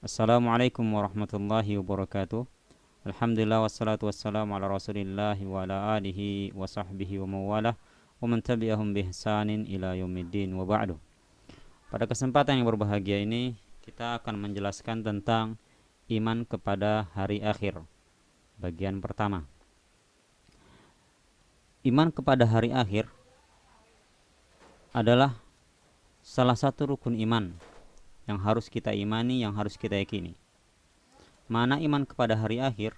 Assalamualaikum warahmatullahi wabarakatuh. Alhamdulillah wassalatu wassalamu ala rasulillah wa ala alihi wa sahbihi wa mawalah wa man tabi'ahum bihsanin ila yaumiddin wa ba'du. Pada kesempatan yang berbahagia ini kita akan menjelaskan tentang iman kepada hari akhir. Bagian pertama. Iman kepada hari akhir adalah salah satu rukun iman yang harus kita imani, yang harus kita yakini. Mana iman kepada hari akhir?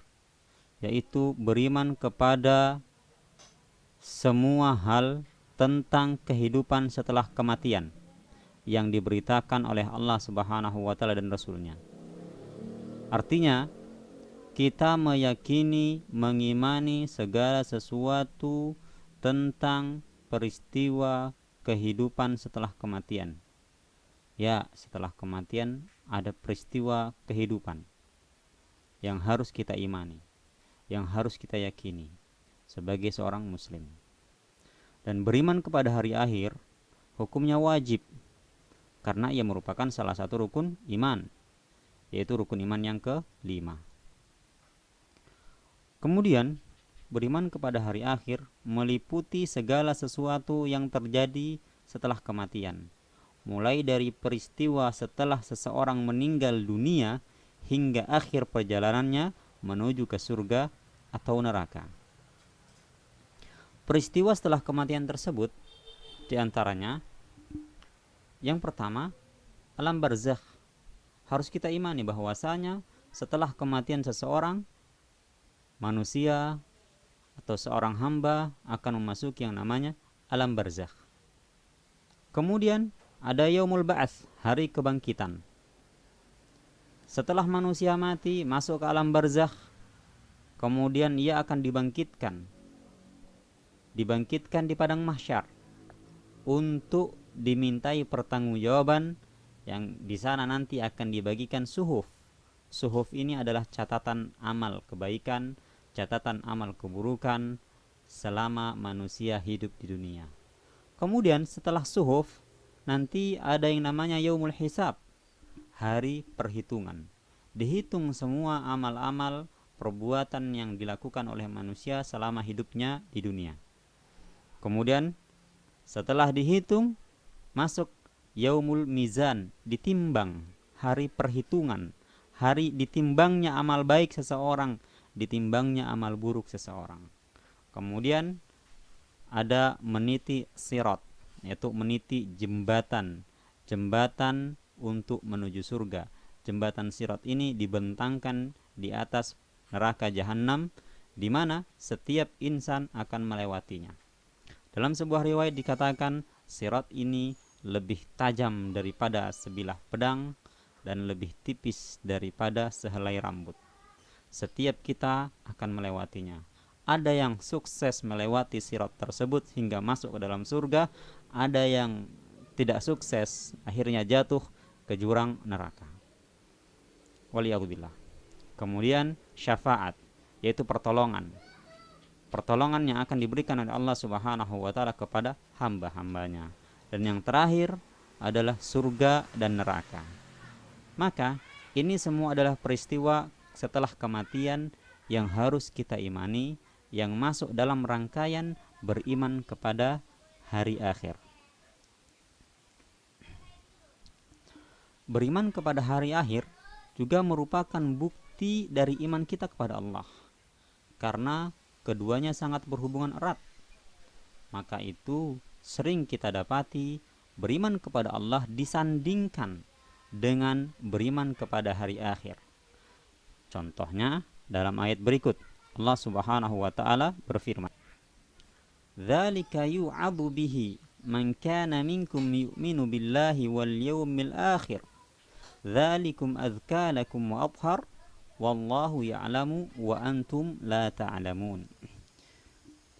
Yaitu beriman kepada semua hal tentang kehidupan setelah kematian yang diberitakan oleh Allah Subhanahu wa taala dan Rasulnya. Artinya, kita meyakini, mengimani segala sesuatu tentang peristiwa kehidupan setelah kematian. Ya, setelah kematian ada peristiwa kehidupan yang harus kita imani, yang harus kita yakini sebagai seorang muslim. Dan beriman kepada hari akhir hukumnya wajib karena ia merupakan salah satu rukun iman, yaitu rukun iman yang kelima. Kemudian beriman kepada hari akhir meliputi segala sesuatu yang terjadi setelah kematian, mulai dari peristiwa setelah seseorang meninggal dunia hingga akhir perjalanannya menuju ke surga atau neraka. Peristiwa setelah kematian tersebut diantaranya yang pertama, alam barzakh. Harus kita imani bahwasanya setelah kematian seseorang, manusia atau seorang hamba akan memasuki yang namanya alam barzakh. Kemudian ada yaumul ba'ats, hari kebangkitan. Setelah manusia mati masuk ke alam barzakh, kemudian ia akan dibangkitkan di padang mahsyar untuk dimintai pertanggungjawaban, yang di sana nanti akan dibagikan suhuf. Suhuf ini adalah catatan amal kebaikan, catatan amal keburukan selama manusia hidup di dunia. Kemudian setelah suhuf nanti ada yang namanya yaumul hisab, hari perhitungan. Dihitung semua amal-amal perbuatan yang dilakukan oleh manusia selama hidupnya di dunia. Kemudian setelah dihitung masuk yaumul mizan, ditimbang, hari perhitungan, hari ditimbangnya amal baik seseorang, ditimbangnya amal buruk seseorang. Kemudian ada meniti sirat, yaitu meniti jembatan untuk menuju surga. Jembatan sirat ini dibentangkan di atas neraka jahanam, di mana setiap insan akan melewatinya. Dalam sebuah riwayat dikatakan sirat ini lebih tajam daripada sebilah pedang dan lebih tipis daripada sehelai rambut. Setiap kita akan melewatinya. Ada yang sukses melewati sirat tersebut hingga masuk ke dalam surga, ada yang tidak sukses, akhirnya jatuh ke jurang neraka. Waliyadzubillah. Kemudian syafaat, yaitu pertolongan. Pertolongan yang akan diberikan oleh Allah Subhanahu wa taala kepada hamba-hambanya. Dan yang terakhir adalah surga dan neraka. Maka ini semua adalah peristiwa setelah kematian yang harus kita imani, yang masuk dalam rangkaian beriman kepada hari akhir. Beriman kepada hari akhir juga merupakan bukti dari iman kita kepada Allah, karena keduanya sangat berhubungan erat. Maka itu sering kita dapati beriman kepada Allah disandingkan dengan beriman kepada hari akhir. Contohnya dalam ayat berikut, Allah Subhanahu wa taala berfirman, "Dzalika yu'adzu bihi man kana minkum yu'minu billahi wal yawmil akhir. Dzalikum adzka lakum wa athhar wallahu ya'lamu wa antum la ta'lamun."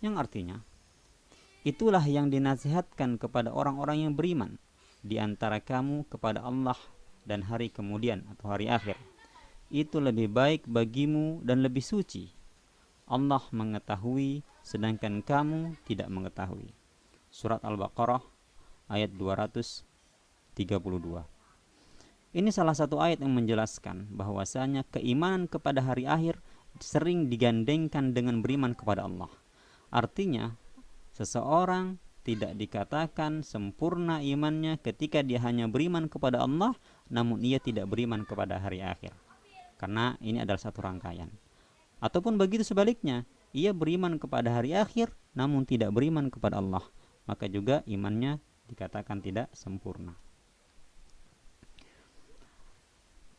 Yang artinya, itulah yang dinasihatkan kepada orang-orang yang beriman di antara kamu kepada Allah dan hari kemudian atau hari akhir. Itu lebih baik bagimu dan lebih suci. Allah mengetahui sedangkan kamu tidak mengetahui. Surat Al-Baqarah ayat 232. Ini salah satu ayat yang menjelaskan bahwasanya keimanan kepada hari akhir sering digandengkan dengan beriman kepada Allah. Artinya, seseorang tidak dikatakan sempurna imannya ketika dia hanya beriman kepada Allah, namun ia tidak beriman kepada hari akhir. Karena ini adalah satu rangkaian. Ataupun begitu sebaliknya, ia beriman kepada hari akhir, namun tidak beriman kepada Allah. Maka juga imannya dikatakan tidak sempurna.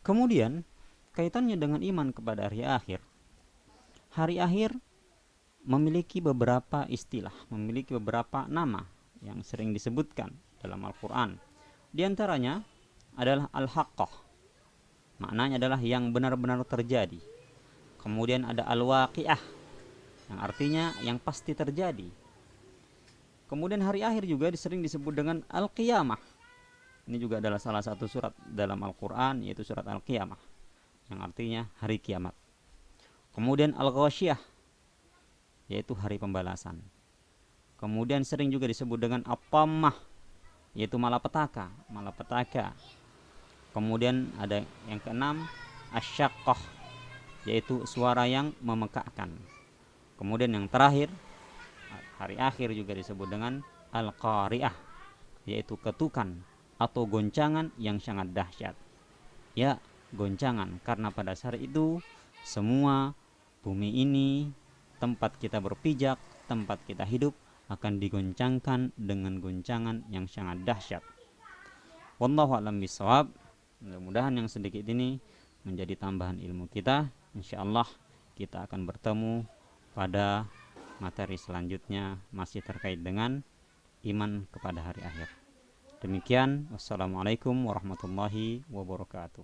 Kemudian, kaitannya dengan iman kepada hari akhir. Hari akhir memiliki beberapa istilah, memiliki beberapa nama yang sering disebutkan dalam Al-Quran. Di antaranya adalah Al-Haqqah, maknanya adalah yang benar-benar terjadi. Kemudian ada Al-Waqi'ah, yang artinya yang pasti terjadi. Kemudian hari akhir juga sering disebut dengan Al-Qiyamah. Ini juga adalah salah satu surat dalam Al-Quran, yaitu surat Al-Qiyamah, yang artinya hari kiamat. Kemudian Al-Ghasyiyah, yaitu hari pembalasan. Kemudian sering juga disebut dengan At-Tammah, yaitu malapetaka. Kemudian ada yang keenam, Asy-Syaqqah, yaitu suara yang memekakkan. Kemudian yang terakhir, hari akhir juga disebut dengan Al-Qari'ah, yaitu ketukan atau goncangan yang sangat dahsyat. Ya, goncangan, karena pada saat itu semua bumi ini, tempat kita berpijak, tempat kita hidup, akan digoncangkan dengan goncangan yang sangat dahsyat. Wallahu a'lam bishawab. Mudah-mudahan yang sedikit ini menjadi tambahan ilmu kita. Insyaallah kita akan bertemu pada materi selanjutnya, masih terkait dengan iman kepada hari akhir. Demikian, wassalamualaikum warahmatullahi wabarakatuh.